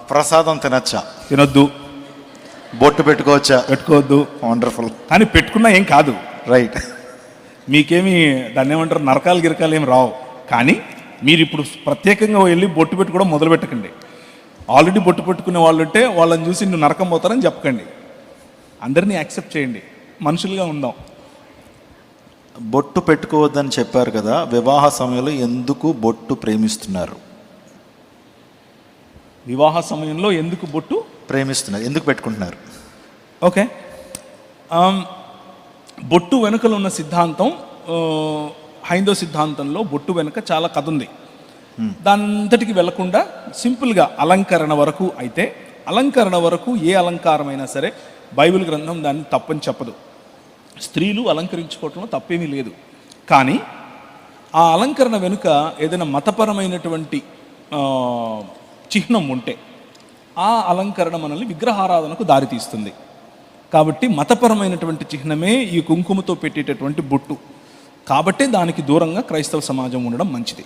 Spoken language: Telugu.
ప్రసాదం తినచ్చా? తినొద్దు. బొట్టు పెట్టుకోవచ్చా? పెట్టుకోవద్దు. వండర్ఫుల్. కానీ పెట్టుకున్నా ఏం కాదు. రైట్. మీకేమి దాన్ని ఏమంటారు, నరకాలు గిరకాలు ఏమి రావు. కానీ మీరు ఇప్పుడు ప్రత్యేకంగా వెళ్ళి బొట్టు పెట్టుకోవడం మొదలు పెట్టకండి. ఆల్రెడీ బొట్టు పెట్టుకునే వాళ్ళు ఉంటే వాళ్ళని చూసి నువ్వు నరకం పోతారని చెప్పకండి. అందరినీ యాక్సెప్ట్ చేయండి, మనుషులుగా ఉందాం. బొట్టు పెట్టుకోవద్దని చెప్పారు కదా, వివాహ సమయంలో ఎందుకు బొట్టు ప్రేమిస్తున్నారు? వివాహ సమయంలో ఎందుకు బొట్టు ప్రేమిస్తున్నారు, ఎందుకు పెట్టుకుంటున్నారు? ఓకే, బొట్టు వెనుకలు ఉన్న సిద్ధాంతం, హైందవ సిద్ధాంతంలో బొట్టు వెనుక చాలా కథ ఉంది. దానంతటికి వెళ్లకుండా సింపుల్గా అలంకరణ వరకు అయితే, అలంకరణ వరకు ఏ అలంకారమైనా సరే బైబిల్ గ్రంథం దాన్ని తప్పని చెప్పదు. స్త్రీలు అలంకరించుకోవటంలో తప్పేమీ లేదు. కానీ ఆ అలంకరణ వెనుక ఏదైనా మతపరమైనటువంటి చిహ్నం ఉంటే ఆ అలంకరణ మనల్ని విగ్రహారాధనకు దారితీస్తుంది. కాబట్టి మతపరమైనటువంటి చిహ్నమే ఈ కుంకుమతో పెట్టేటటువంటి బొట్టు. కాబట్టి దానికి దూరంగా క్రైస్తవ సమాజం ఉండడం మంచిది.